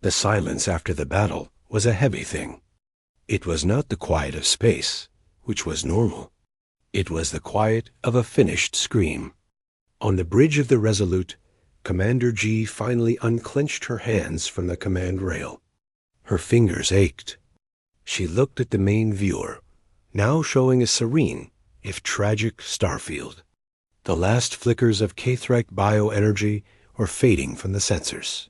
The silence after the battle was a heavy thing. It was not the quiet of space, which was normal. It was the quiet of a finished scream. On the bridge of the Resolute, Commander G finally unclenched her hands from the command rail. Her fingers ached. She looked at the main viewer, now showing a serene, if tragic, starfield. The last flickers of Kthrak bioenergy were fading from the sensors.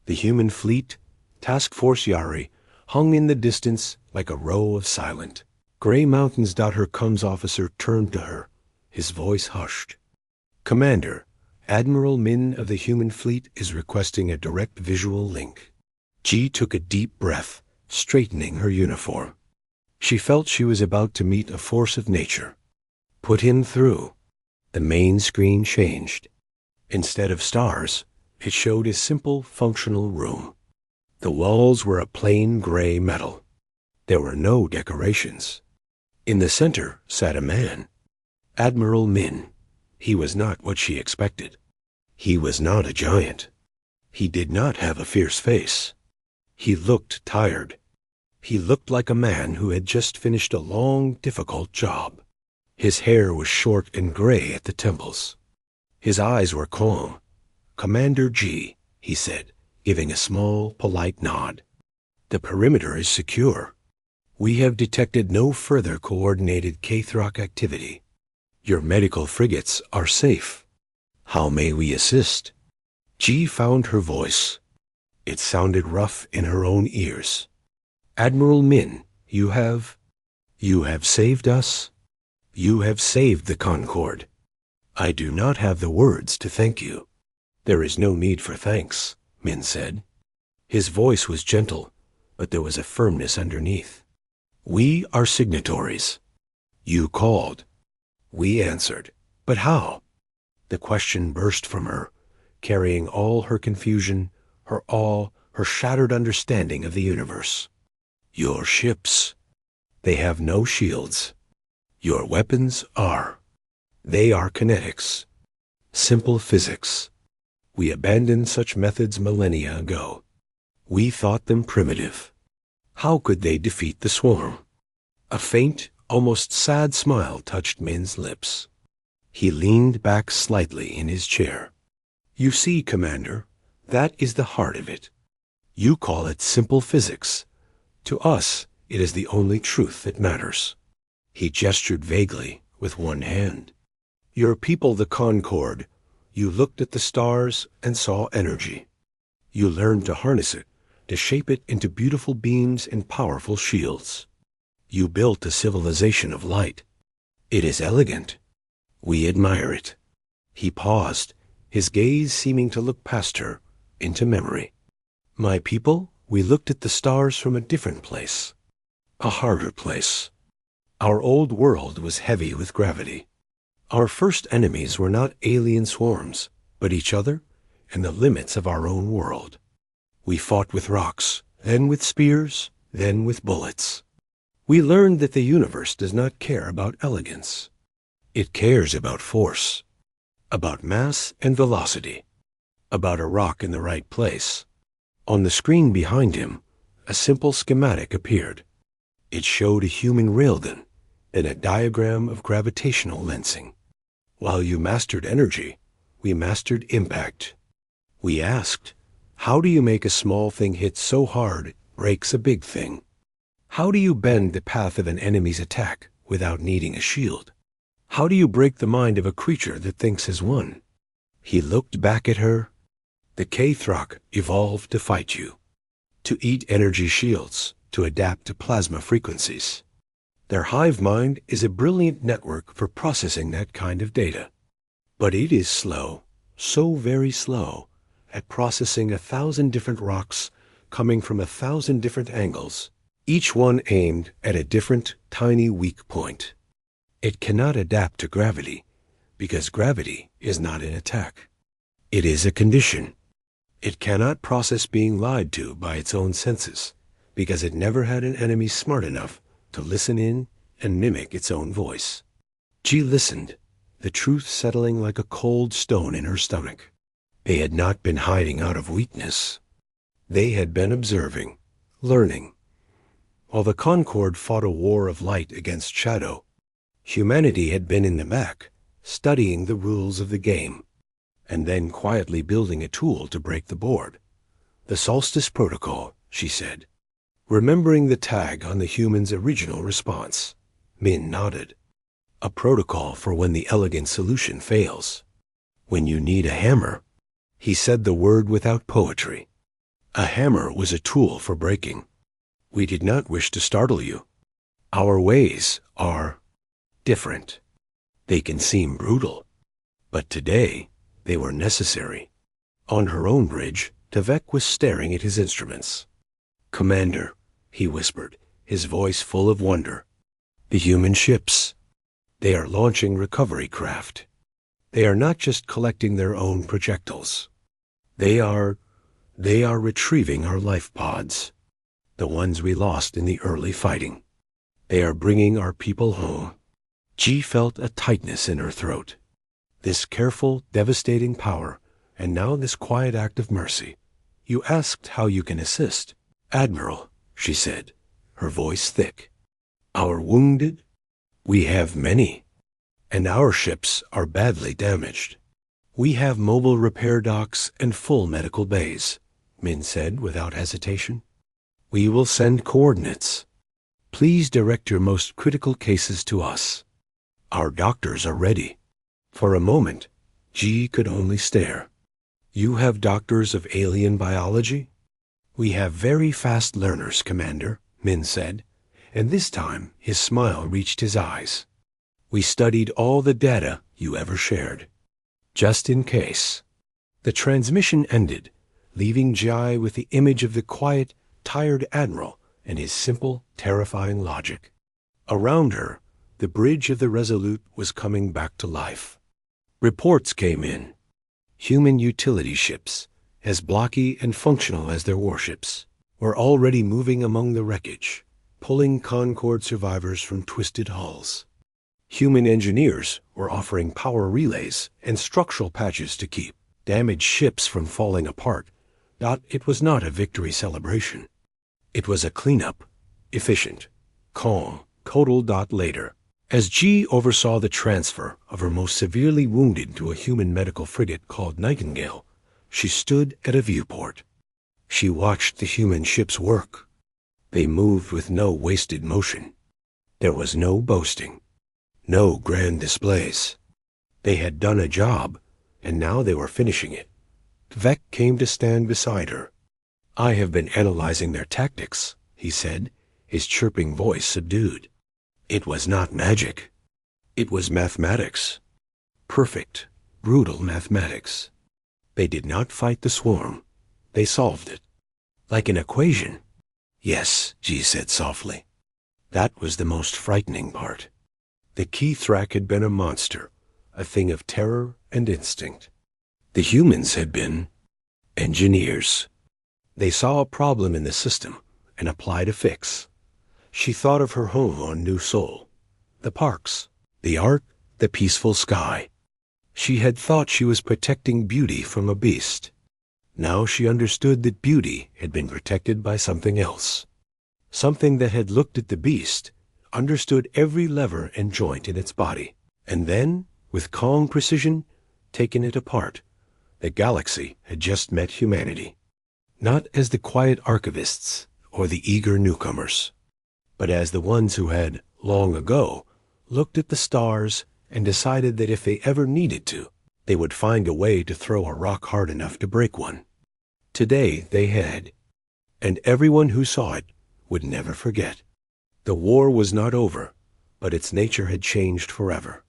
The human fleet, Task Force Yari, hung in the distance like a row of silent, gray mountains. Her comms officer turned to her, his voice hushed. "Commander, Admiral Min of the human fleet is requesting a direct visual link." G took a deep breath, straightening her uniform. She felt she was about to meet a force of nature. "Put him through." The main screen changed. Instead of stars, it showed a simple, functional room. The walls were a plain gray metal. There were no decorations. In the center sat a man. Admiral Min. He was not what she expected. He was not a giant. He did not have a fierce face. He looked tired. He looked like a man who had just finished a long, difficult job. His hair was short and gray at the temples. His eyes were calm. "Commander G," he said, giving a small, polite nod. "The perimeter is secure. We have detected no further coordinated Kthrak activity. Your medical frigates are safe. How may we assist?" G found her voice. It sounded rough in her own ears. "Admiral Min, you have saved us. You have saved the Concorde. I do not have the words to thank you." "There is no need for thanks," Min said. His voice was gentle, but there was a firmness underneath. "We are signatories. You called. We answered. But how?" The question burst from her, carrying all her confusion, her awe, her shattered understanding of the universe. "Your ships. They have no shields. Your weapons are. They are kinetics. Simple physics. We abandoned such methods millennia ago. We thought them primitive. How could they defeat the swarm?" A faint, almost sad smile touched Min's lips. He leaned back slightly in his chair. "You see, Commander, that is the heart of it. You call it simple physics. To us, it is the only truth that matters." He gestured vaguely with one hand. "Your people, the Concorde, you looked at the stars and saw energy. You learned to harness it, to shape it into beautiful beams and powerful shields. You built a civilization of light. It is elegant. We admire it." He paused, his gaze seeming to look past her, into memory. "My people, we looked at the stars from a different place. A harder place. Our old world was heavy with gravity. Our first enemies were not alien swarms, but each other and the limits of our own world. We fought with rocks, then with spears, then with bullets. We learned that the universe does not care about elegance. It cares about force, about mass and velocity, about a rock in the right place." On the screen behind him, a simple schematic appeared. It showed a human railgun and a diagram of gravitational lensing. "While you mastered energy, we mastered impact. We asked, how do you make a small thing hit so hard it breaks a big thing? How do you bend the path of an enemy's attack without needing a shield? How do you break the mind of a creature that thinks as one?" He looked back at her. "The Kthrak evolved to fight you, to eat energy shields, to adapt to plasma frequencies. Their hive mind is a brilliant network for processing that kind of data. But it is slow, so very slow, at processing 1,000 different rocks coming from 1,000 different angles, each one aimed at a different, tiny weak point. It cannot adapt to gravity, because gravity is not an attack. It is a condition. It cannot process being lied to by its own senses, because it never had an enemy smart enough to listen in and mimic its own voice." She listened, the truth settling like a cold stone in her stomach. They had not been hiding out of weakness. They had been observing, learning. While the Concorde fought a war of light against shadow, humanity had been in the back, studying the rules of the game, and then quietly building a tool to break the board. The Solstice Protocol, she said, remembering the tag on the human's original response. Min nodded. A protocol for when the elegant solution fails. When you need a hammer. He said the word without poetry. A hammer was a tool for breaking. We did not wish to startle you. Our ways are different. They can seem brutal, but today they were necessary. On her own bridge, Tevek was staring at his instruments. Commander, he whispered, his voice full of wonder. The human ships. They are launching recovery craft. They are not just collecting their own projectiles. They are retrieving our life pods, the ones we lost in the early fighting. They are bringing our people home. Ji felt a tightness in her throat. This careful, devastating power, and now this quiet act of mercy. You asked how you can assist. Admiral, she said, her voice thick. Our wounded? We have many, and our ships are badly damaged. We have mobile repair docks and full medical bays, Min said without hesitation. We will send coordinates. Please direct your most critical cases to us. Our doctors are ready. For a moment, Ji could only stare. You have doctors of alien biology? We have very fast learners, Commander, Min said, and this time his smile reached his eyes. We studied all the data you ever shared. Just in case. The transmission ended, leaving Jai with the image of the quiet, tired admiral and his simple, terrifying logic. Around her, the bridge of the Resolute was coming back to life. Reports came in. Human utility ships, as blocky and functional as their warships, were already moving among the wreckage, pulling Concorde survivors from twisted hulls. Human engineers were offering power relays and structural patches to keep damaged ships from falling apart. It was not a victory celebration. It was a cleanup, efficient, calm, total. Later, as Ji oversaw the transfer of her most severely wounded to a human medical frigate called Nightingale, she stood at a viewport. She watched the human ships work. They moved with no wasted motion. There was no boasting, no grand displays. They had done a job, and now they were finishing it. Vec came to stand beside her. I have been analyzing their tactics, he said, his chirping voice subdued. It was not magic. It was mathematics. Perfect, brutal mathematics. They did not fight the swarm. They solved it. Like an equation. Yes, Ji said softly. That was the most frightening part. The Keythrak had been a monster, a thing of terror and instinct. The humans had been engineers. They saw a problem in the system and applied a fix. She thought of her home on New Sol, the parks, the art, the peaceful sky. She had thought she was protecting beauty from a beast. Now she understood that beauty had been protected by something else. Something that had looked at the beast, understood every lever and joint in its body, and then, with calm precision, taken it apart. The galaxy had just met humanity. Not as the quiet archivists or the eager newcomers, but as the ones who had, long ago, looked at the stars and decided that if they ever needed to, they would find a way to throw a rock hard enough to break one. Today they had, and everyone who saw it would never forget. The war was not over, but its nature had changed forever.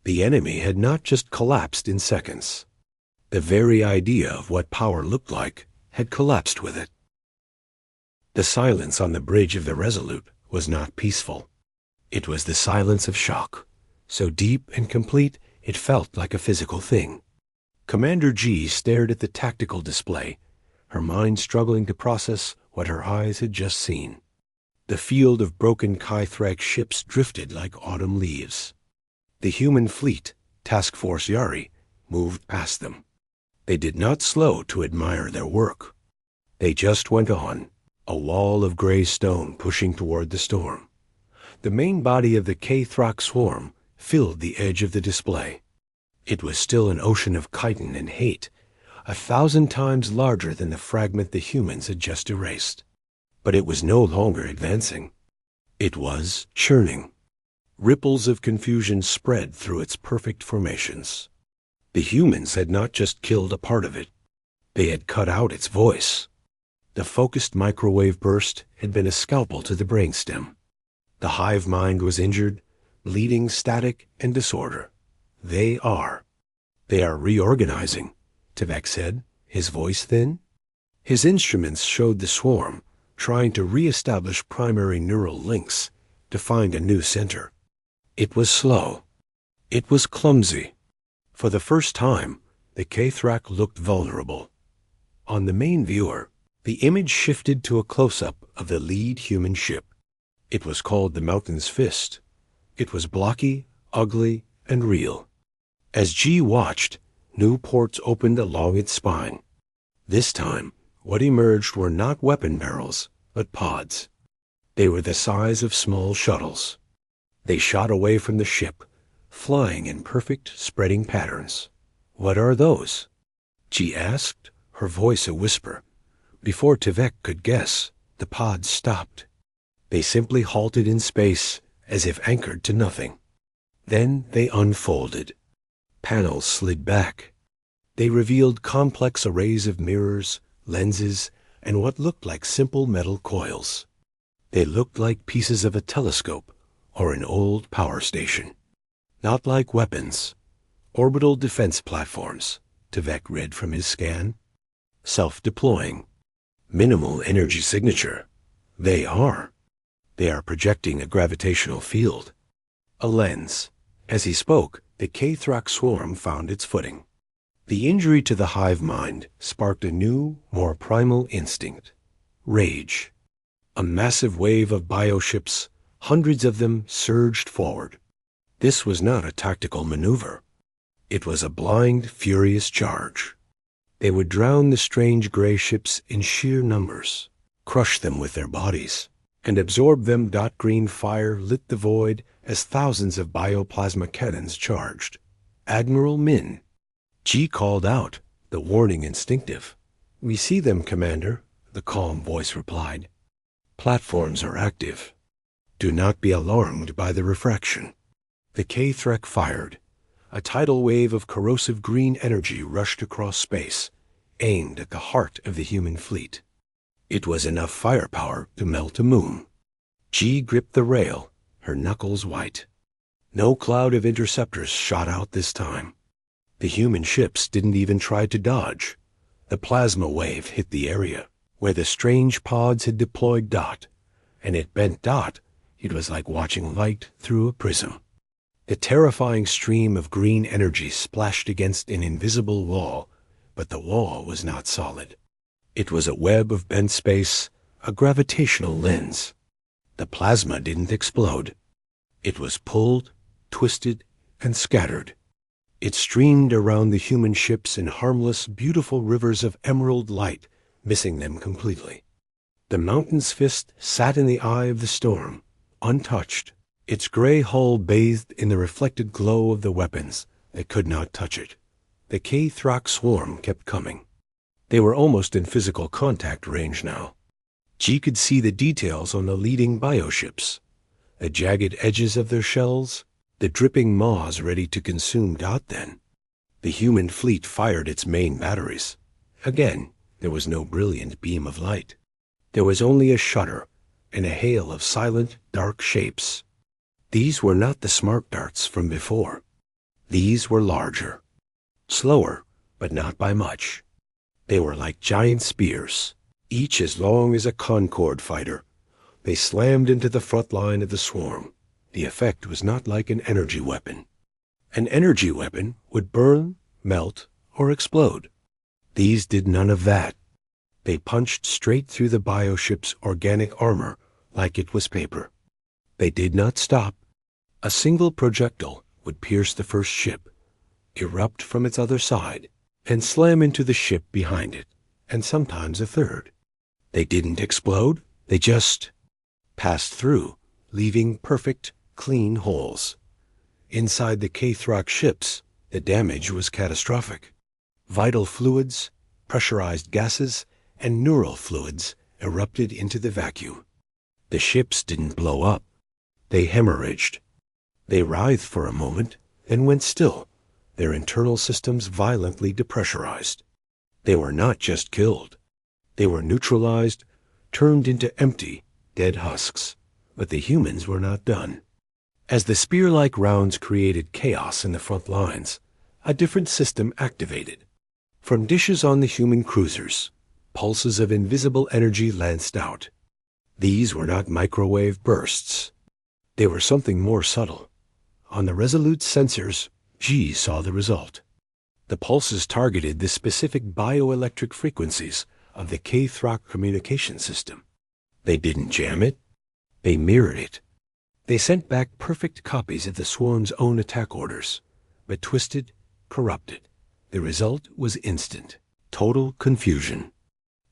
The enemy had not just collapsed in seconds. The very idea of what power looked like had collapsed with it. The silence on the bridge of the Resolute was not peaceful. It was the silence of shock, so deep and complete it felt like a physical thing. Commander Ji stared at the tactical display, her mind struggling to process what her eyes had just seen. The field of broken Keythrak ships drifted like autumn leaves. The human fleet, Task Force Yari, moved past them. They did not slow to admire their work. They just went on, a wall of gray stone pushing toward the storm. The main body of the K-Thrak swarm filled the edge of the display. It was still an ocean of chitin and hate, 1,000 times larger than the fragment the humans had just erased. But it was no longer advancing. It was churning. Ripples of confusion spread through its perfect formations. The humans had not just killed a part of it. They had cut out its voice. The focused microwave burst had been a scalpel to the brainstem. The hive mind was injured, bleeding static and disorder. They are reorganizing, Tvek said, his voice thin. His instruments showed the swarm, trying to re-establish primary neural links to find a new center. It was slow. It was clumsy. For the first time, the K-Thrak looked vulnerable. On the main viewer, the image shifted to a close-up of the lead human ship. It was called the Mountain's Fist. It was blocky, ugly, and real. As G watched, new ports opened along its spine. This time, what emerged were not weapon barrels, but pods. They were the size of small shuttles. They shot away from the ship, flying in perfect, spreading patterns. "What are those?" G asked, her voice a whisper. Before Tvek could guess, the pods stopped. They simply halted in space, as if anchored to nothing. Then they unfolded. Panels slid back. They revealed complex arrays of mirrors, lenses, and what looked like simple metal coils. They looked like pieces of a telescope or an old power station. Not like weapons. Orbital defense platforms, Tvek read from his scan. Self-deploying. Minimal energy signature. They are projecting a gravitational field. A lens. As he spoke, the K-Thrak swarm found its footing. The injury to the hive mind sparked a new, more primal instinct. Rage. A massive wave of bioships, hundreds of them, surged forward. This was not a tactical maneuver. It was a blind, furious charge. They would drown the strange gray ships in sheer numbers, crush them with their bodies, and absorb them. Green fire lit the void as thousands of bioplasma cannons charged. "Admiral Min." G called out, the warning instinctive. "We see them, Commander," the calm voice replied. "Platforms are active. Do not be alarmed by the refraction." The K-Thrak fired. A tidal wave of corrosive green energy rushed across space, aimed at the heart of the human fleet. It was enough firepower to melt a moon. G gripped the rail, her knuckles white. No cloud of interceptors shot out this time. The human ships didn't even try to dodge. The plasma wave hit the area where the strange pods had deployed. And it bent. It was like watching light through a prism. The terrifying stream of green energy splashed against an invisible wall, but the wall was not solid. It was a web of bent space, a gravitational lens. The plasma didn't explode. It was pulled, twisted, and scattered. It streamed around the human ships in harmless, beautiful rivers of emerald light, missing them completely. The Mountain's Fist sat in the eye of the storm, untouched, its gray hull bathed in the reflected glow of the weapons that could not touch it. The K-Thrak swarm kept coming. They were almost in physical contact range now. G could see the details on the leading bioships, the jagged edges of their shells, the dripping maws ready to consume. Then, the human fleet fired its main batteries. Again, there was no brilliant beam of light. There was only a shudder and a hail of silent, dark shapes. These were not the smart darts from before. These were larger, slower, but not by much. They were like giant spears, each as long as a Concorde fighter. They slammed into the front line of the swarm. The effect was not like an energy weapon. An energy weapon would burn, melt, or explode. These did none of that. They punched straight through the bioship's organic armor like it was paper. They did not stop. A single projectile would pierce the first ship, erupt from its other side, and slam into the ship behind it, and sometimes a third. They didn't explode, they just passed through, leaving perfect, clean holes. Inside the K-Throck ships, the damage was catastrophic. Vital fluids, pressurized gases, and neural fluids erupted into the vacuum. The ships didn't blow up. They hemorrhaged. They writhed for a moment, then went still, their internal systems violently depressurized. They were not just killed. They were neutralized, turned into empty, dead husks. But the humans were not done. As the spear-like rounds created chaos in the front lines, a different system activated. From dishes on the human cruisers, pulses of invisible energy lanced out. These were not microwave bursts. They were something more subtle. On the Resolute sensors, G saw the result. The pulses targeted the specific bioelectric frequencies of the K-Throck communication system. They didn't jam it. They mirrored it. They sent back perfect copies of the swarm's own attack orders, but twisted, corrupted. The result was instant, total confusion.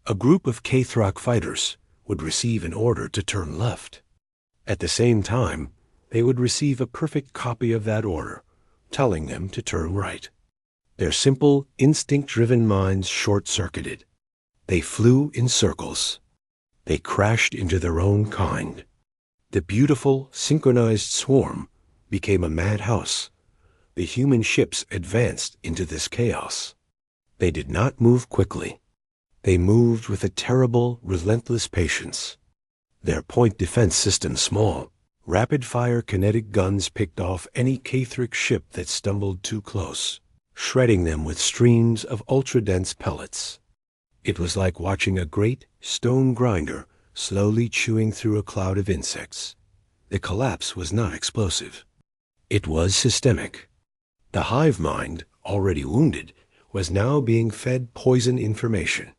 A group of K-Throck fighters would receive an order to turn left. At the same time, they would receive a perfect copy of that order, telling them to turn right. Their simple, instinct-driven minds short-circuited. They flew in circles. They crashed into their own kind. The beautiful, synchronized swarm became a madhouse. The human ships advanced into this chaos. They did not move quickly. They moved with a terrible, relentless patience. Their point defense system small. Rapid-fire kinetic guns picked off any K-Throck ship that stumbled too close, shredding them with streams of ultra-dense pellets. It was like watching a great stone grinder slowly chewing through a cloud of insects. The collapse was not explosive. It was systemic. The hive mind, already wounded, was now being fed poison information.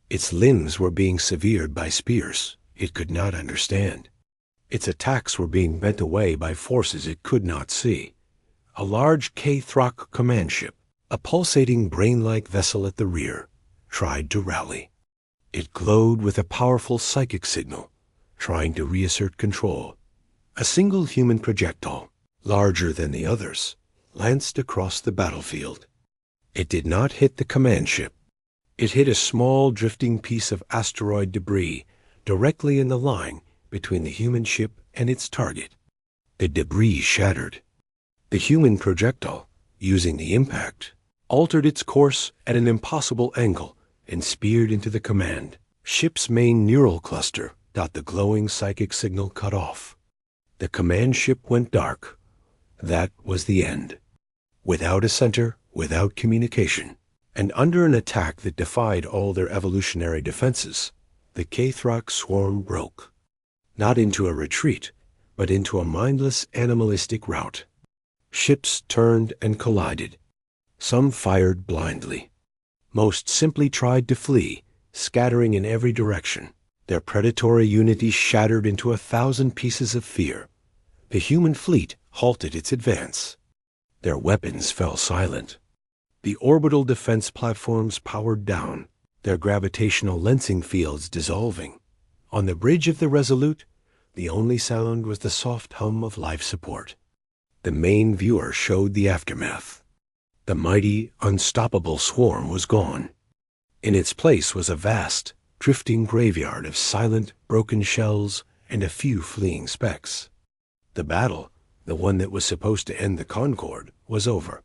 Its limbs were being severed by spears it could not understand. Its attacks were being bent away by forces it could not see. A large K-Throck command ship, a pulsating brain-like vessel at the rear, tried to rally. It glowed with a powerful psychic signal, trying to reassert control. A single human projectile, larger than the others, lanced across the battlefield. It did not hit the command ship. It hit a small drifting piece of asteroid debris directly in the line between the human ship and its target. The debris shattered. The human projectile, using the impact, altered its course at an impossible angle and speared into the command ship's main neural cluster. The glowing psychic signal cut off. The command ship went dark. That was the end. Without a center, without communication, and under an attack that defied all their evolutionary defenses, the K-Throck swarm broke. Not into a retreat, but into a mindless animalistic rout. Ships turned and collided. Some fired blindly. Most simply tried to flee, scattering in every direction. Their predatory unity shattered into 1,000 pieces of fear. The human fleet halted its advance. Their weapons fell silent. The orbital defense platforms powered down, their gravitational lensing fields dissolving. On the bridge of the Resolute, the only sound was the soft hum of life support. The main viewer showed the aftermath. The mighty, unstoppable swarm was gone. In its place was a vast, drifting graveyard of silent, broken shells and a few fleeing specks. The battle, the one that was supposed to end the Concorde, was over.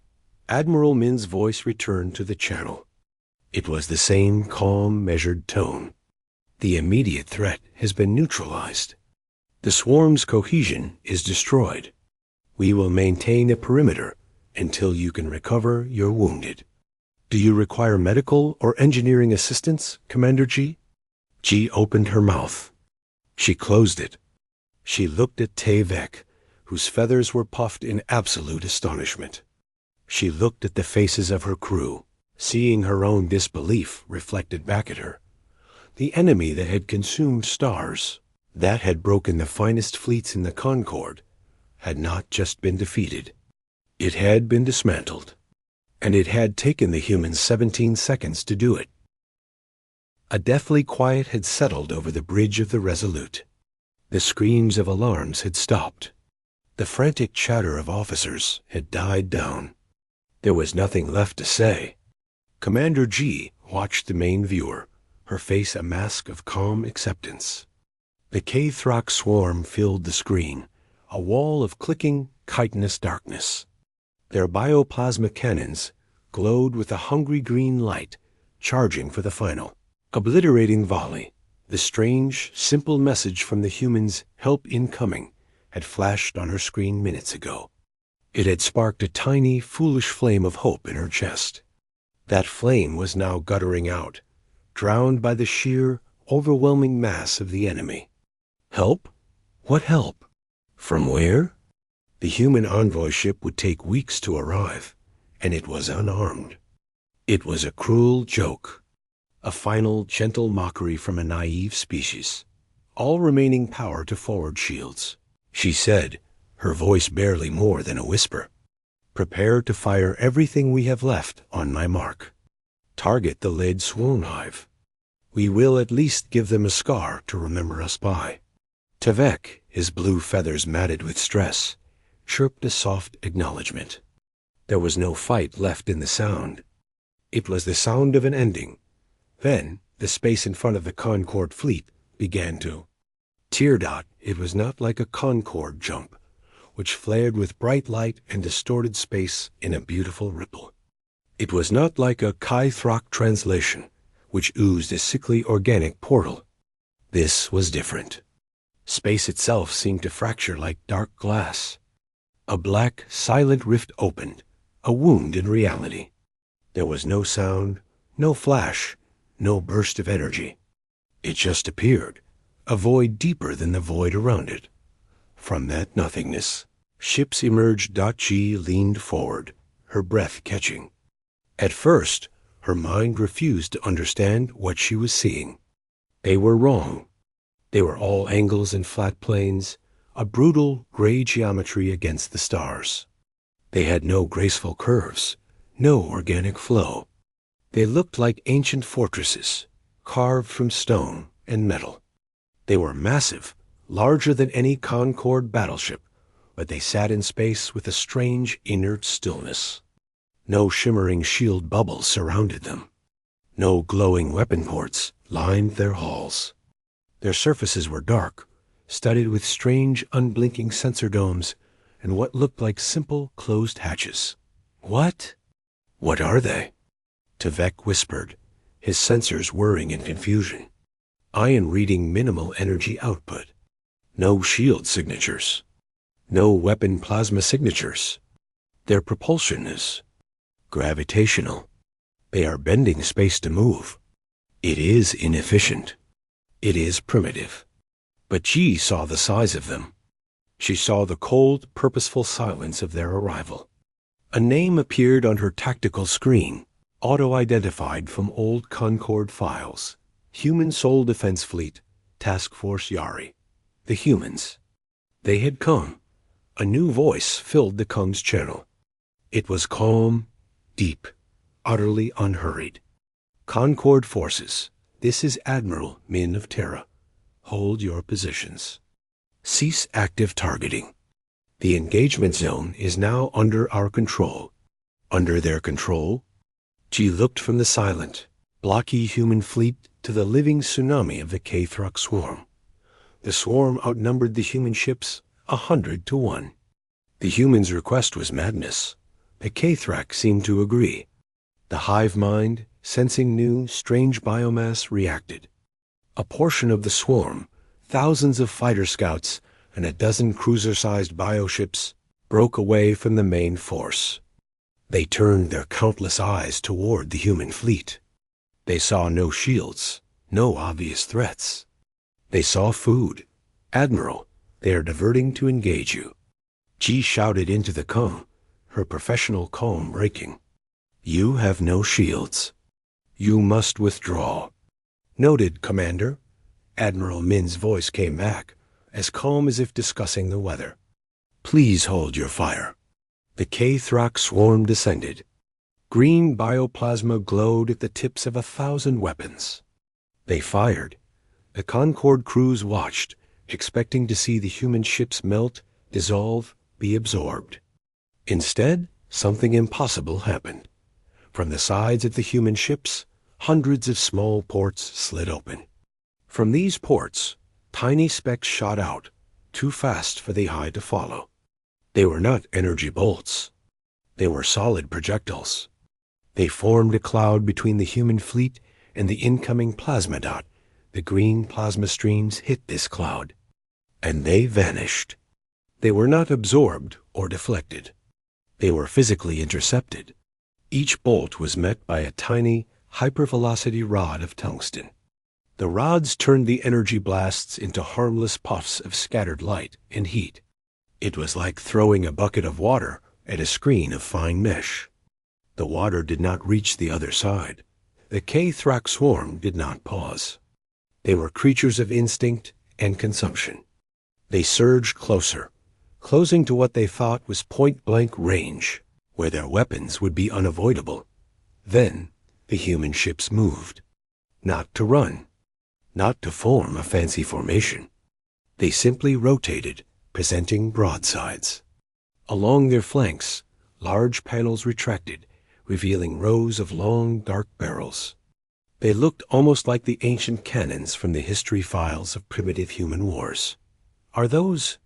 Admiral Min's voice returned to the channel. It was the same calm, measured tone. The immediate threat has been neutralized. The swarm's cohesion is destroyed. We will maintain a perimeter until you can recover your wounded. Do you require medical or engineering assistance, Commander G? G opened her mouth. She closed it. She looked at Tevek, whose feathers were puffed in absolute astonishment. She looked at the faces of her crew, seeing her own disbelief reflected back at her. The enemy that had consumed stars, that had broken the finest fleets in the Concorde, had not just been defeated. It had been dismantled, and it had taken the humans 17 seconds to do it. A deathly quiet had settled over the bridge of the Resolute. The screams of alarms had stopped. The frantic chatter of officers had died down. There was nothing left to say. Commander G watched the main viewer, her face a mask of calm acceptance. The K-Throck swarm filled the screen, a wall of clicking, chitinous darkness. Their bioplasma cannons glowed with a hungry green light, charging for the final, obliterating volley. The strange, simple message from the humans, "Help incoming," had flashed on her screen minutes ago. It had sparked a tiny, foolish flame of hope in her chest. That flame was now guttering out, drowned by the sheer, overwhelming mass of the enemy. Help? What help? From where? The human envoy ship would take weeks to arrive, and it was unarmed. It was a cruel joke, a final, gentle mockery from a naive species. All remaining power to forward shields. She said, her voice barely more than a whisper. Prepare to fire everything we have left on my mark. Target the lead swarm hive. We will at least give them a scar to remember us by. Tvek, his blue feathers matted with stress, chirped a soft acknowledgement. There was no fight left in the sound. It was the sound of an ending. Then, the space in front of the Concorde fleet began to tear dot. It was not like a Concorde jump, which flared with bright light and distorted space in a beautiful ripple. It was not like a Kai-Throck translation, which oozed a sickly organic portal. This was different. Space itself seemed to fracture like dark glass. A black, silent rift opened, a wound in reality. There was no sound, no flash, no burst of energy. It just appeared, a void deeper than the void around it. From that nothingness, ships emerged. G leaned forward, her breath catching. At first, her mind refused to understand what she was seeing. They were wrong. They were all angles and flat planes, a brutal gray geometry against the stars. They had no graceful curves, no organic flow. They looked like ancient fortresses, carved from stone and metal. They were massive, larger than any Concorde battleship, but they sat in space with a strange, inert stillness. No shimmering shield bubbles surrounded them. No glowing weapon ports lined their halls. Their surfaces were dark, studded with strange, unblinking sensor domes and what looked like simple, closed hatches. What? What are they? Tvek whispered, his sensors whirring in confusion. Ion reading minimal energy output. No shield signatures. No weapon plasma signatures. Their propulsion is gravitational. They are bending space to move. It is inefficient. It is primitive. But G saw the size of them. She saw the cold, purposeful silence of their arrival. A name appeared on her tactical screen, auto-identified from old Concorde files. Human Soul Defense Fleet, Task Force Yari. The humans. They had come. A new voice filled the Kung's channel. It was calm, deep, utterly unhurried. Concorde forces, this is Admiral Min of Terra. Hold your positions. Cease active targeting. The engagement zone is now under our control. Under their control? G looked from the silent, blocky human fleet to the living tsunami of the K-Throck swarm. The swarm outnumbered the human ships 100 to 1. The humans' request was madness. The K-Throck seemed to agree. The hive mind, sensing new, strange biomass, reacted. A portion of the swarm, thousands of fighter scouts, and a dozen cruiser-sized bioships broke away from the main force. They turned their countless eyes toward the human fleet. They saw no shields, no obvious threats. They saw food. Admiral, they are diverting to engage you. G shouted into the calm, her professional calm breaking. You have no shields. You must withdraw. Noted, Commander. Admiral Min's voice came back, as calm as if discussing the weather. Please hold your fire. The K-Throck swarm descended. Green bioplasma glowed at the tips of 1,000 weapons. They fired. The Concorde crews watched, expecting to see the human ships melt, dissolve, be absorbed. Instead, something impossible happened. From the sides of the human ships, hundreds of small ports slid open. From these ports, tiny specks shot out, too fast for the eye to follow. They were not energy bolts. They were solid projectiles. They formed a cloud between the human fleet and the incoming plasma dot. The green plasma streams hit this cloud, and they vanished. They were not absorbed or deflected. They were physically intercepted. Each bolt was met by a tiny, hypervelocity rod of tungsten. The rods turned the energy blasts into harmless puffs of scattered light and heat. It was like throwing a bucket of water at a screen of fine mesh. The water did not reach the other side. The K-Thrak swarm did not pause. They were creatures of instinct and consumption. They surged closer, closing to what they thought was point-blank range, where their weapons would be unavoidable. Then the human ships moved. Not to run, not to form a fancy formation. They simply rotated, presenting broadsides. Along their flanks, large panels retracted, revealing rows of long, dark barrels. They looked almost like the ancient cannons from the history files of primitive human wars. Are those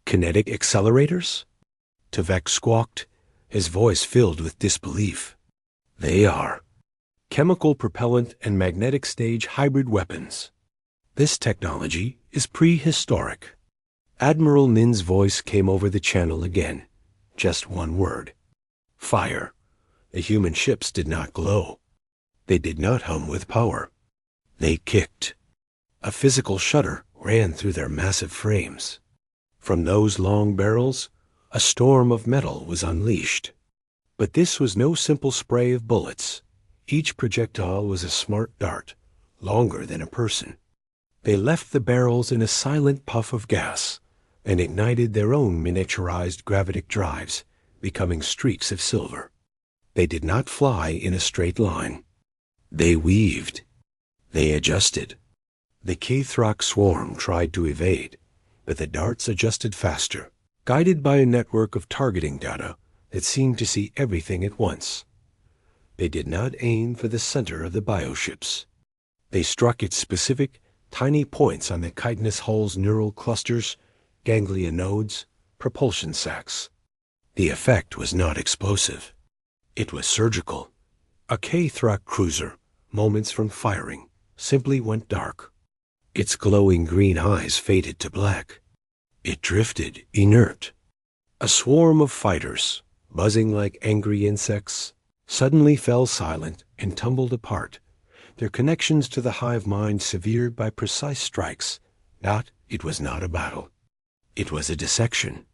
kinetic accelerators? Tuvek squawked, his voice filled with disbelief. They are. Chemical propellant and magnetic stage hybrid weapons. This technology is prehistoric. Admiral Nin's voice came over the channel again. Just one word. Fire. The human ships did not glow. They did not hum with power. They kicked. A physical shudder ran through their massive frames. From those long barrels, a storm of metal was unleashed. But this was no simple spray of bullets. Each projectile was a smart dart, longer than a person. They left the barrels in a silent puff of gas and ignited their own miniaturized gravitic drives, becoming streaks of silver. They did not fly in a straight line. They weaved. They adjusted. The K-Thrak swarm tried to evade, but the darts adjusted faster, guided by a network of targeting data that seemed to see everything at once. They did not aim for the center of the bioships. They struck at specific, tiny points on the chitinous hull's neural clusters, ganglia nodes, propulsion sacs. The effect was not explosive. It was surgical. A K-Thrak cruiser, moments from firing, simply went dark. Its glowing green eyes faded to black. It drifted, inert. A swarm of fighters, buzzing like angry insects, suddenly fell silent and tumbled apart, their connections to the hive mind severed by precise strikes. It was not a battle. It was a dissection.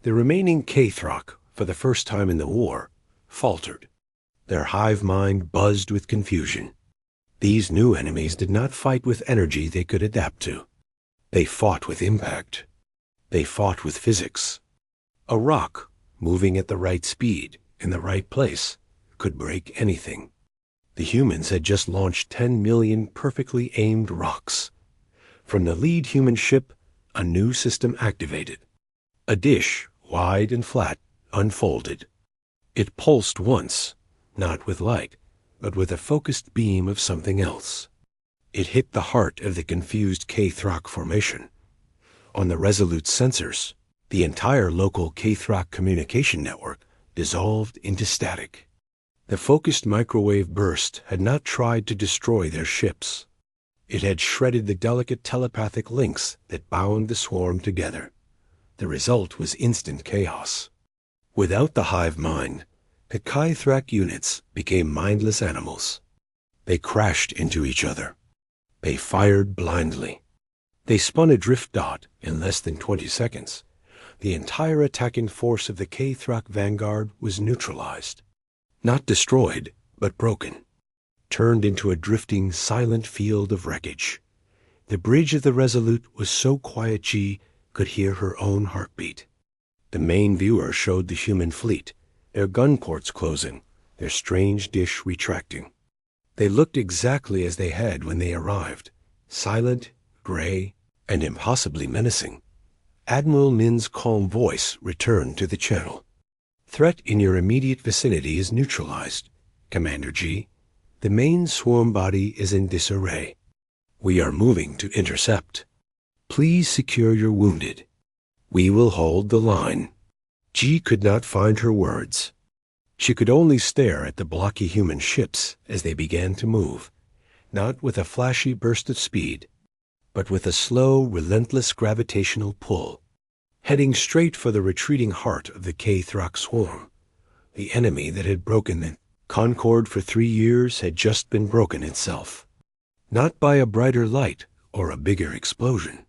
The remaining K-Thrak, for the first time in the war, faltered. Their hive mind buzzed with confusion. These new enemies did not fight with energy they could adapt to. They fought with impact. They fought with physics. A rock, moving at the right speed, in the right place, could break anything. The humans had just launched 10 million perfectly aimed rocks. From the lead human ship, a new system activated. A dish, wide and flat, unfolded. It pulsed once, not with light, but with a focused beam of something else. It hit the heart of the confused K-Thrak formation. On the Resolute sensors, the entire local K-Thrak communication network dissolved into static. The focused microwave burst had not tried to destroy their ships. It had shredded the delicate telepathic links that bound the swarm together. The result was instant chaos. Without the hive mind, the K-Thrak units became mindless animals. They crashed into each other. They fired blindly. They spun a drift dot in less than 20 seconds. The entire attacking force of the K-Thrak vanguard was neutralized. Not destroyed, but broken. Turned into a drifting, silent field of wreckage. The bridge of the Resolute was so quiet G could hear her own heartbeat. The main viewer showed the human fleet, their gun ports closing, their strange dish retracting. They looked exactly as they had when they arrived, silent, gray, and impossibly menacing. Admiral Min's calm voice returned to the channel. Threat in your immediate vicinity is neutralized, Commander G. The main swarm body is in disarray. We are moving to intercept. Please secure your wounded. We will hold the line. G could not find her words. She could only stare at the blocky human ships as they began to move, not with a flashy burst of speed, but with a slow, relentless gravitational pull, heading straight for the retreating heart of the K-Thrak swarm. The enemy that had broken the Concorde for 3 years had just been broken itself, not by a brighter light or a bigger explosion,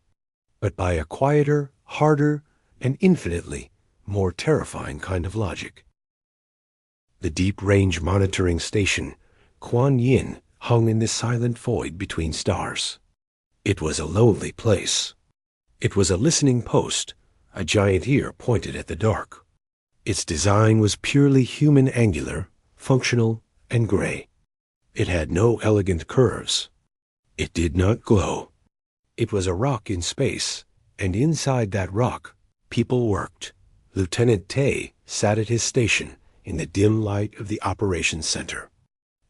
but by a quieter, harder, and infinitely more terrifying kind of logic. The deep-range monitoring station, Kuan Yin, hung in the silent void between stars. It was a lonely place. It was a listening post, a giant ear pointed at the dark. Its design was purely human, angular, functional, and gray. It had no elegant curves. It did not glow. It was a rock in space, and inside that rock, people worked. Lieutenant Tay sat at his station in the dim light of the operations center.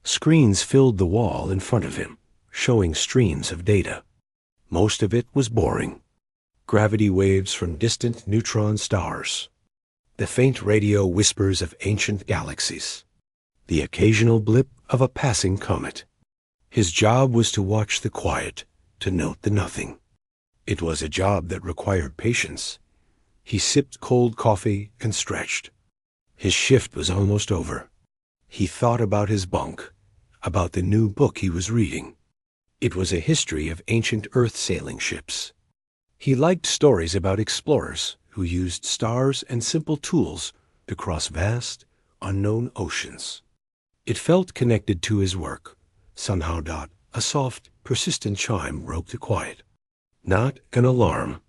Screens filled the wall in front of him, showing streams of data. Most of it was boring. Gravity waves from distant neutron stars, the faint radio whispers of ancient galaxies, the occasional blip of a passing comet. His job was to watch the quiet, to note the nothing. It was a job that required patience. He sipped cold coffee and stretched. His shift was almost over. He thought about his bunk, about the new book he was reading. It was a history of ancient Earth sailing ships. He liked stories about explorers who used stars and simple tools to cross vast, unknown oceans. It felt connected to his work. Somehow, a soft, persistent chime broke the quiet. Not an alarm,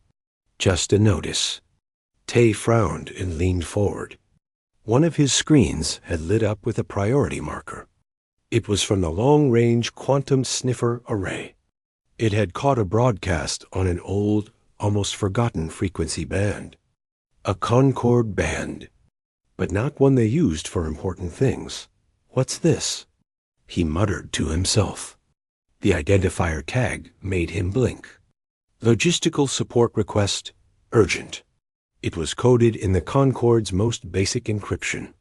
just a notice. Tay frowned and leaned forward. One of his screens had lit up with a priority marker. It was from the long-range quantum sniffer array. It had caught a broadcast on an old, almost forgotten frequency band. A Concorde band, but not one they used for important things. What's this? He muttered to himself. The identifier tag made him blink. Logistical support request, urgent. It was coded in the Concorde's most basic encryption.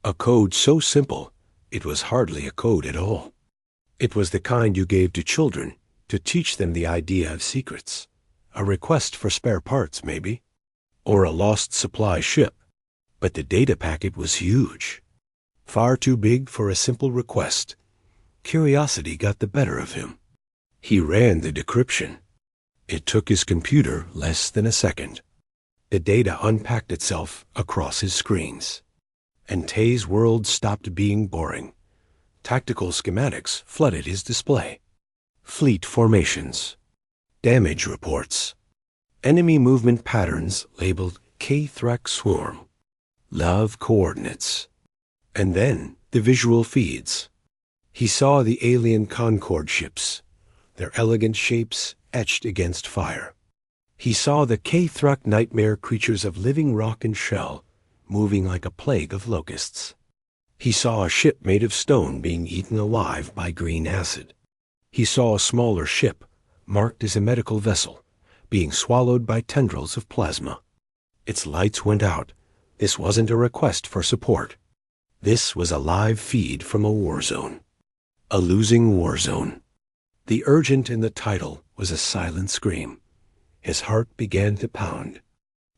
A code so simple, it was hardly a code at all. It was the kind you gave to children to teach them the idea of secrets. A request for spare parts, maybe, or a lost supply ship. But the data packet was huge. Far too big for a simple request. Curiosity got the better of him. He ran the decryption. It took his computer less than a second. The data unpacked itself across his screens, and Tay's world stopped being boring. Tactical schematics flooded his display. Fleet formations, damage reports, enemy movement patterns labeled K-Thrak Swarm, love coordinates, and then the visual feeds. He saw the alien Concorde ships, their elegant shapes etched against fire. He saw the K-Thrak nightmare creatures of living rock and shell, moving like a plague of locusts. He saw a ship made of stone being eaten alive by green acid. He saw a smaller ship, marked as a medical vessel, being swallowed by tendrils of plasma. Its lights went out. This wasn't a request for support. This was a live feed from a war zone. A losing war zone. The urgent in the title was a silent scream. His heart began to pound.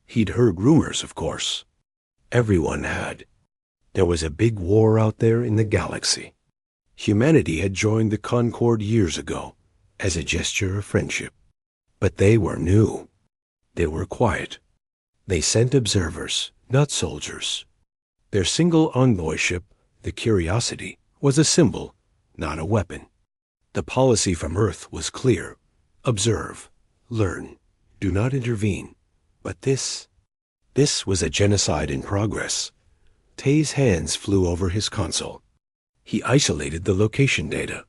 He'd heard rumors, of course. Everyone had. There was a big war out there in the galaxy. Humanity had joined the Concorde years ago as a gesture of friendship. But they were new. They were quiet. They sent observers, not soldiers. Their single envoy ship, the Curiosity, was a symbol, not a weapon. The policy from Earth was clear. Observe, learn, do not intervene. But this was a genocide in progress. Tay's hands flew over his console. He isolated the location data.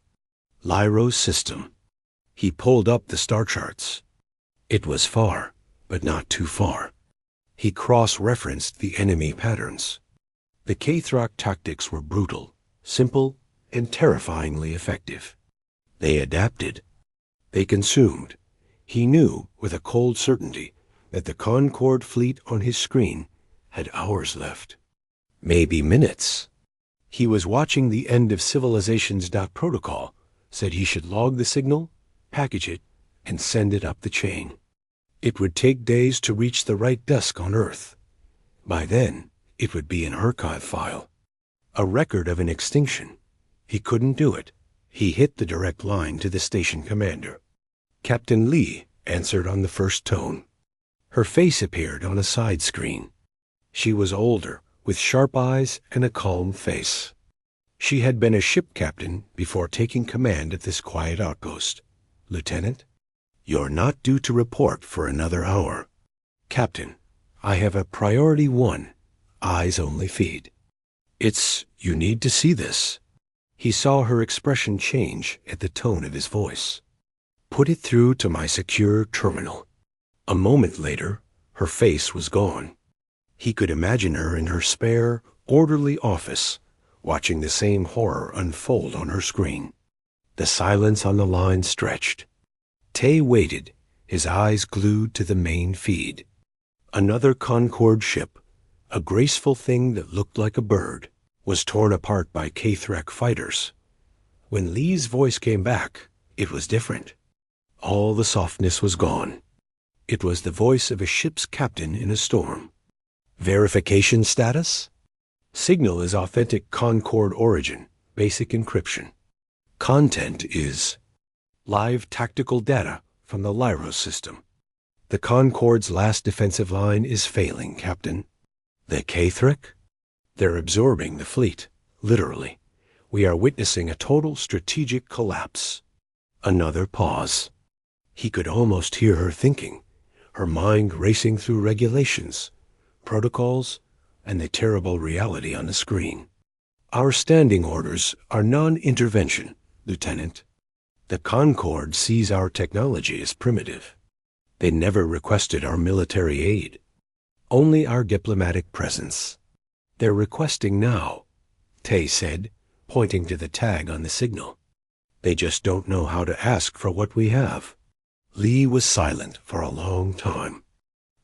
Lyro's system. He pulled up the star charts. It was far, but not too far. He cross-referenced the enemy patterns. The Kthrak tactics were brutal, simple, and terrifyingly effective. They adapted. They consumed. He knew with a cold certainty that the Concorde fleet on his screen had hours left. Maybe minutes. He was watching the end of civilization's protocol, said he should log the signal, package it, and send it up the chain. It would take days to reach the right desk on Earth. By then, it would be an archive file. A record of an extinction. He couldn't do it. He hit the direct line to the station commander. Captain Lee answered on the first tone. Her face appeared on a side screen. She was older, with sharp eyes and a calm face. She had been a ship captain before taking command at this quiet outpost. Lieutenant, you're not due to report for another hour. Captain, I have a priority 1, eyes-only feed. You need to see this. He saw her expression change at the tone of his voice. Put it through to my secure terminal. A moment later, her face was gone. He could imagine her in her spare, orderly office, watching the same horror unfold on her screen. The silence on the line stretched. Tay waited, his eyes glued to the main feed. Another Concorde ship, a graceful thing that looked like a bird, was torn apart by Kthrak fighters. When Lee's voice came back, it was different. All the softness was gone. It was the voice of a ship's captain in a storm. Verification status? Signal is authentic Concorde origin, basic encryption. Content is live tactical data from the Lyro system. The Concorde's last defensive line is failing, Captain. The Kthrak? They're absorbing the fleet, literally. We are witnessing a total strategic collapse. Another pause. He could almost hear her thinking, her mind racing through regulations, protocols, and the terrible reality on the screen. Our standing orders are non-intervention, Lieutenant. The Concorde sees our technology as primitive. They never requested our military aid, only our diplomatic presence. They're requesting now, Tay said, pointing to the tag on the signal. They just don't know how to ask for what we have. Lee was silent for a long time.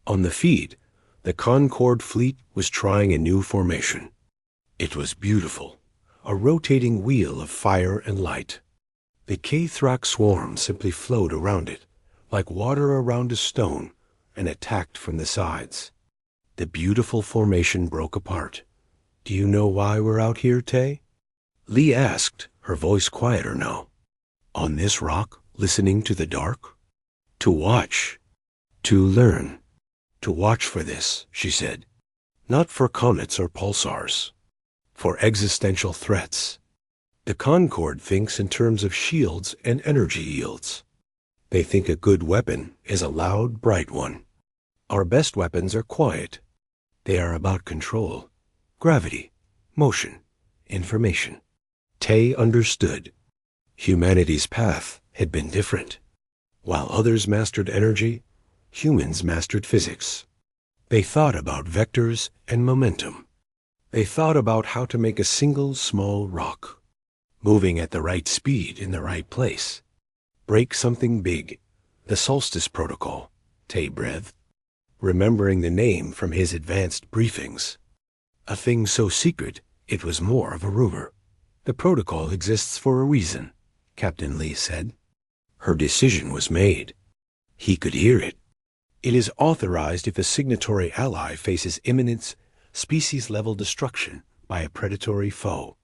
On the feed, the Concorde fleet was trying a new formation. It was beautiful, a rotating wheel of fire and light. The Kthrak swarm simply flowed around it, like water around a stone, and attacked from the sides. The beautiful formation broke apart. Do you know why we're out here, Tay? Lee asked, her voice quieter now. On this rock, listening to the dark? To watch. To learn. To watch for this, she said. Not for comets or pulsars. For existential threats. The Concorde thinks in terms of shields and energy yields. They think a good weapon is a loud, bright one. Our best weapons are quiet. They are about control, gravity, motion, information. Tay understood. Humanity's path had been different. While others mastered energy, humans mastered physics. They thought about vectors and momentum. They thought about how to make a single small rock, moving at the right speed in the right place. Break something big, the Solstice Protocol, Tay breathed, remembering the name from his advanced briefings. A thing so secret it was more of a rumor. The protocol exists for a reason, Captain Lee said. Her decision was made. He could hear it. It is authorized if a signatory ally faces imminent, species-level destruction by a predatory foe,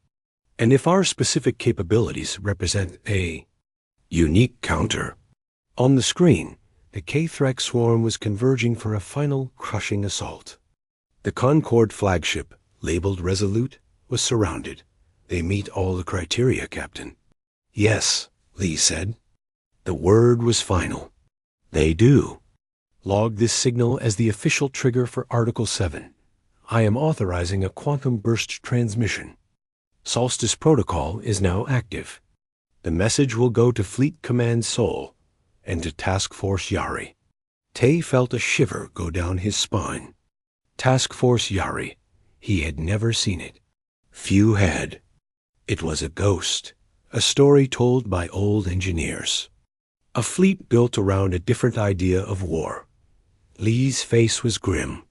and if our specific capabilities represent a unique counter. On the screen, the Kthrak swarm was converging for a final crushing assault. The Concorde flagship, labeled Resolute, was surrounded. They meet all the criteria, Captain. Yes, Lee said. The word was final. They do. Log this signal as the official trigger for Article 7. I am authorizing a quantum burst transmission. Solstice Protocol is now active. The message will go to Fleet Command Seoul and to Task Force Yari. Tay felt a shiver go down his spine. Task Force Yari. He had never seen it. Few had. It was a ghost, a story told by old engineers. A fleet built around a different idea of war. Lee's face was grim.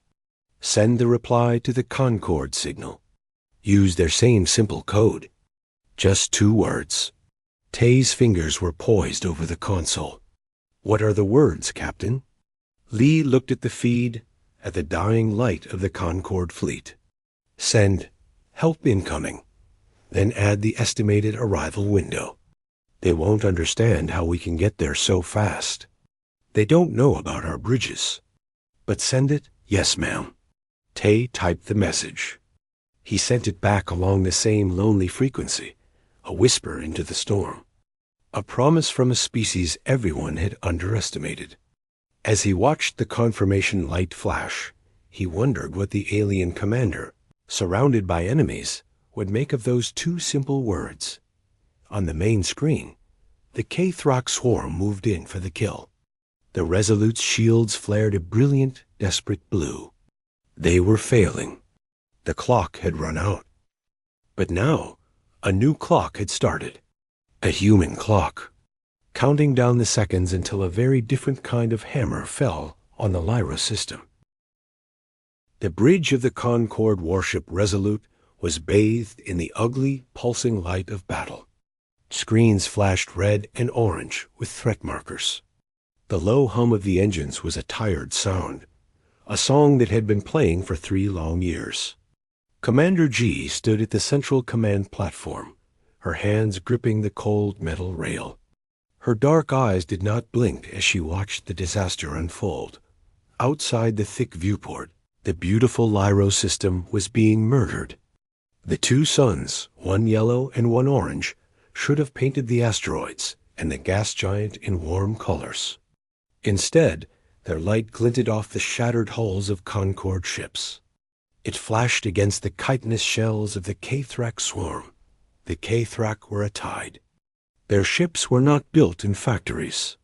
Send the reply to the Concorde signal. Use their same simple code. Just 2 words. Tay's fingers were poised over the console. What are the words, Captain? Lee looked at the feed, at the dying light of the Concorde fleet. Send help incoming. Then add the estimated arrival window. They won't understand how we can get there so fast. They don't know about our bridges. But send it, yes, ma'am. Tay typed the message. He sent it back along the same lonely frequency, a whisper into the storm. A promise from a species everyone had underestimated. As he watched the confirmation light flash, he wondered what the alien commander, surrounded by enemies, would make of those 2 simple words. On the main screen, the K-Throck swarm moved in for the kill. The Resolute's shields flared a brilliant, desperate blue. They were failing. The clock had run out. But now, a new clock had started. A human clock, counting down the seconds until a very different kind of hammer fell on the Lyra system. The bridge of the Concorde warship Resolute was bathed in the ugly, pulsing light of battle. Screens flashed red and orange with threat markers. The low hum of the engines was a tired sound, a song that had been playing for 3 long years. Commander G stood at the central command platform, her hands gripping the cold metal rail. Her dark eyes did not blink as she watched the disaster unfold. Outside the thick viewport, the beautiful Lyra system was being murdered. The 2 suns, one yellow and one orange, should have painted the asteroids and the gas giant in warm colors. Instead, their light glinted off the shattered hulls of Concorde ships. It flashed against the chitinous shells of the K-Thrack swarm. The K-Thrack were a tide. Their ships were not built in factories.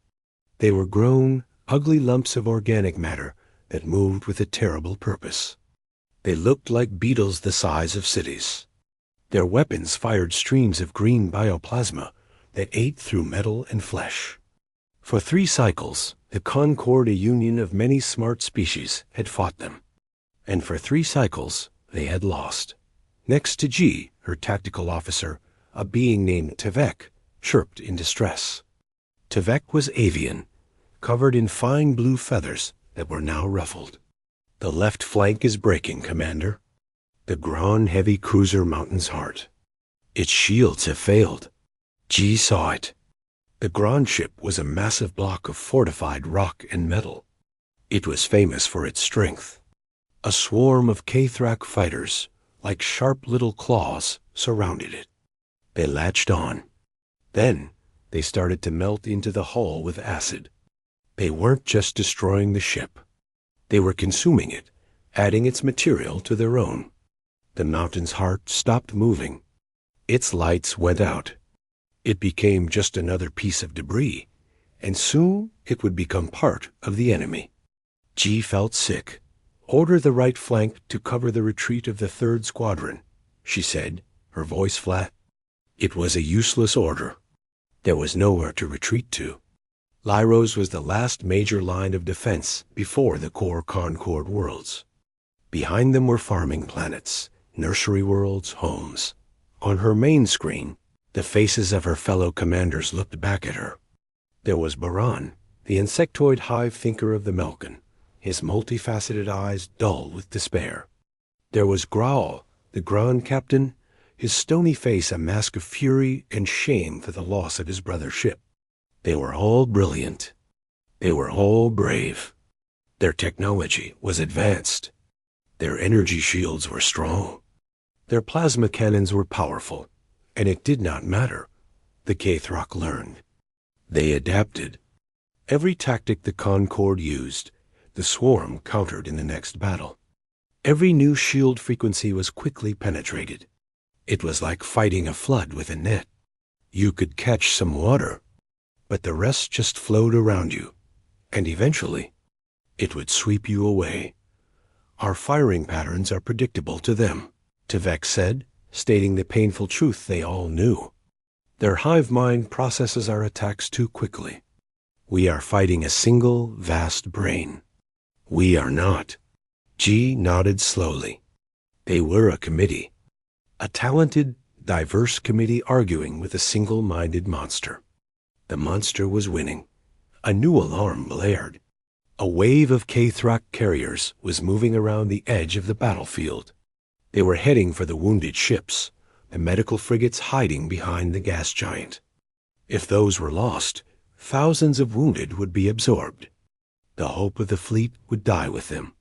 They were grown, ugly lumps of organic matter that moved with a terrible purpose. They looked like beetles the size of cities. Their weapons fired streams of green bioplasma that ate through metal and flesh. For 3 cycles, the Concorde, a union of many smart species, had fought them. And for 3 cycles, they had lost. Next to G, her tactical officer, a being named Tvek, chirped in distress. Tvek was avian, covered in fine blue feathers that were now ruffled. The left flank is breaking, Commander. The Grand Heavy Cruiser Mountain's heart. Its shields have failed. G saw it. The Grand ship was a massive block of fortified rock and metal. It was famous for its strength. A swarm of K-Thrack fighters, like sharp little claws, surrounded it. They latched on. Then they started to melt into the hull with acid. They weren't just destroying the ship. They were consuming it, adding its material to their own. The mountain's heart stopped moving. Its lights went out. It became just another piece of debris, and soon it would become part of the enemy. G felt sick. Order the right flank to cover the retreat of the 3rd Squadron, she said, her voice flat. It was a useless order. There was nowhere to retreat to. Lyros was the last major line of defense before the core Concorde worlds. Behind them were farming planets, nursery worlds, homes. On her main screen, the faces of her fellow commanders looked back at her. There was Baran, the insectoid hive thinker of the Melkin, his multifaceted eyes dull with despair. There was Graal, the Grand Captain, his stony face a mask of fury and shame for the loss of his brother's ship. They were all brilliant. They were all brave. Their technology was advanced. Their energy shields were strong. Their plasma cannons were powerful, and it did not matter, the K-Throck learned. They adapted. Every tactic the Concorde used, the swarm countered in the next battle. Every new shield frequency was quickly penetrated. It was like fighting a flood with a net. You could catch some water, but the rest just flowed around you, and eventually it would sweep you away. Our firing patterns are predictable to them, Tvek said, stating the painful truth they all knew. Their hive mind processes our attacks too quickly. We are fighting a single, vast brain. We are not. G nodded slowly. They were a committee. A talented, diverse committee arguing with a single-minded monster. The monster was winning. A new alarm blared. A wave of K-Thrak carriers was moving around the edge of the battlefield. They were heading for the wounded ships, the medical frigates hiding behind the gas giant. If those were lost, thousands of wounded would be absorbed. The hope of the fleet would die with them.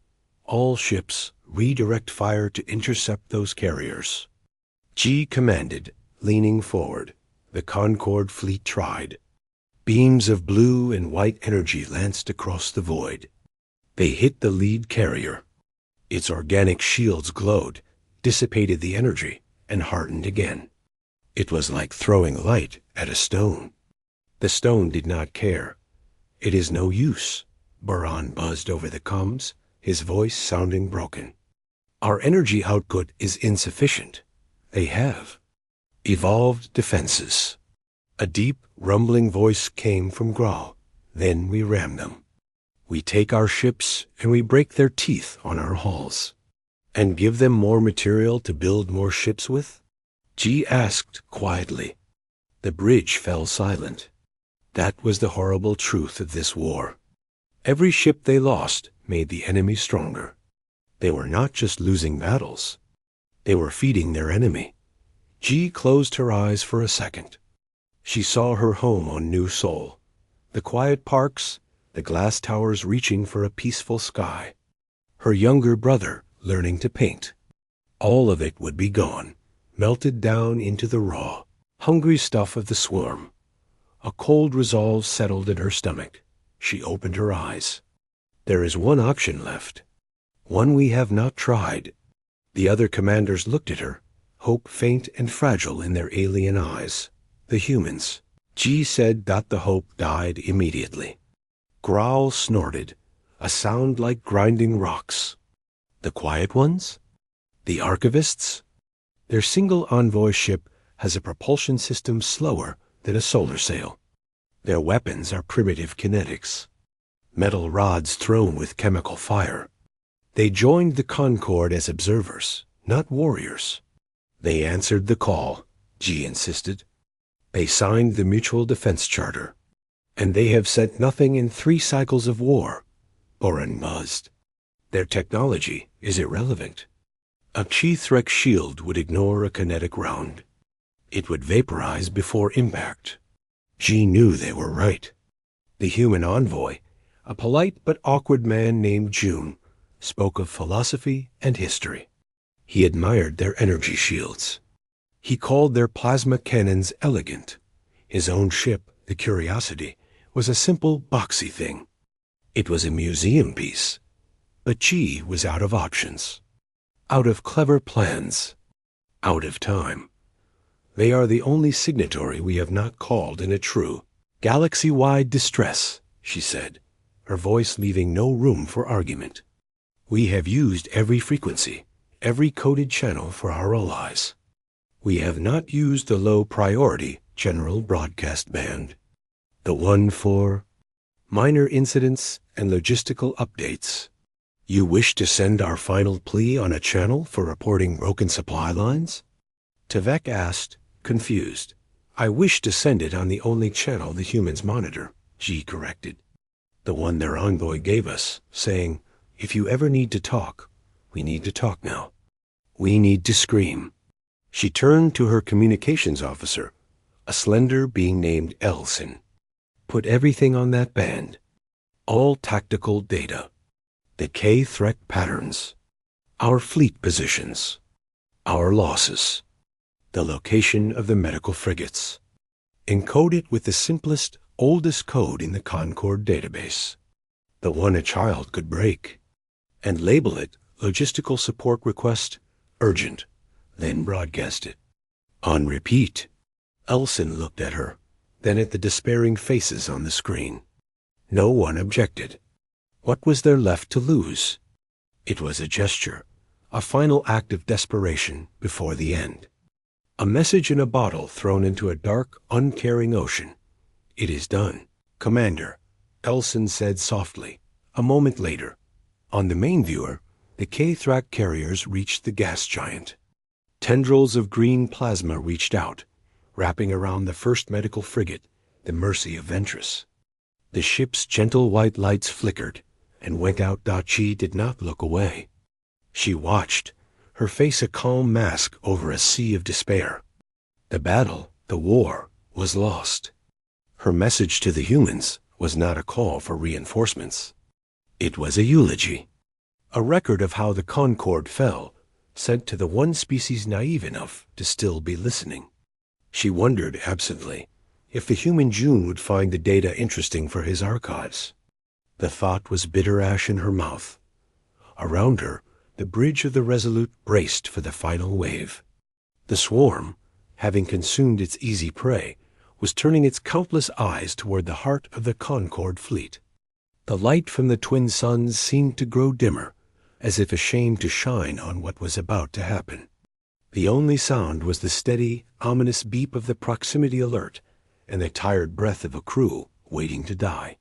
All ships redirect fire to intercept those carriers. G commanded, leaning forward. The Concorde fleet tried. Beams of blue and white energy lanced across the void. They hit the lead carrier. Its organic shields glowed, dissipated the energy, and hardened again. It was like throwing light at a stone. The stone did not care. It is no use, Boran buzzed over the comms, his voice sounding broken. Our energy output is insufficient. They have evolved defenses. A deep, rumbling voice came from Graal. Then we ram them. We take our ships and we break their teeth on our hulls. And give them more material to build more ships with? G asked quietly. The bridge fell silent. That was the horrible truth of this war. Every ship they lost made the enemy stronger. They were not just losing battles. They were feeding their enemy. G closed her eyes for a second. She saw her home on New Sol, the quiet parks, the glass towers reaching for a peaceful sky. Her younger brother learning to paint. All of it would be gone, melted down into the raw, hungry stuff of the swarm. A cold resolve settled in her stomach. She opened her eyes. There is one option left, one we have not tried. The other commanders looked at her, hope faint and fragile in their alien eyes. The humans. G said that the hope died immediately. Growl snorted, a sound like grinding rocks. The quiet ones? The archivists? Their single envoy ship has a propulsion system slower than a solar sail. Their weapons are primitive kinetics. Metal rods thrown with chemical fire. They joined the Concorde as observers, not warriors. They answered the call, G insisted. They signed the Mutual Defense Charter. And they have sent nothing in 3 cycles of war, Boran buzzed. Their technology is irrelevant. A Chi-Threk shield would ignore a kinetic round. It would vaporize before impact. G knew they were right. The human envoy, a polite but awkward man named June, spoke of philosophy and history. He admired their energy shields. He called their plasma cannons elegant. His own ship, the Curiosity, was a simple, boxy thing. It was a museum piece. But G was out of options. Out of clever plans. Out of time. They are the only signatory we have not called in a true, galaxy-wide distress, she said, her voice leaving no room for argument. We have used every frequency, every coded channel for our allies. We have not used the low-priority general broadcast band, the one for minor incidents and logistical updates. You wish to send our final plea on a channel for reporting broken supply lines? Tvek asked, confused. I wish to send it on the only channel the humans monitor, G corrected. The one their envoy gave us, saying, if you ever need to talk, we need to talk now. We need to scream. She turned to her communications officer, a slender being named Elson. Put everything on that band. All tactical data. The K-Threk patterns. Our fleet positions. Our losses. The location of the medical frigates. Encode it with the simplest, oldest code in the Concorde database. The one a child could break. And label it Logistical Support Request Urgent. Then broadcast it. On repeat. Elson looked at her, then at the despairing faces on the screen. No one objected. What was there left to lose? It was a gesture, a final act of desperation before the end. A message in a bottle thrown into a dark, uncaring ocean. "It is done, Commander," Elson said softly. A moment later, on the main viewer, the K-Thrak carriers reached the gas giant. Tendrils of green plasma reached out, wrapping around the first medical frigate, the Mercy of Ventress. The ship's gentle white lights flickered, and went out. She did not look away. She watched, her face a calm mask over a sea of despair. The battle, the war, was lost. Her message to the humans was not a call for reinforcements. It was a eulogy, a record of how the Concorde fell, sent to the one species naive enough to still be listening. She wondered absently if the human June would find the data interesting for his archives. The thought was bitter ash in her mouth. Around her, the bridge of the Resolute braced for the final wave. The swarm, having consumed its easy prey, was turning its countless eyes toward the heart of the Concorde fleet. The light from the twin suns seemed to grow dimmer, as if ashamed to shine on what was about to happen. The only sound was the steady, ominous beep of the proximity alert and the tired breath of a crew waiting to die.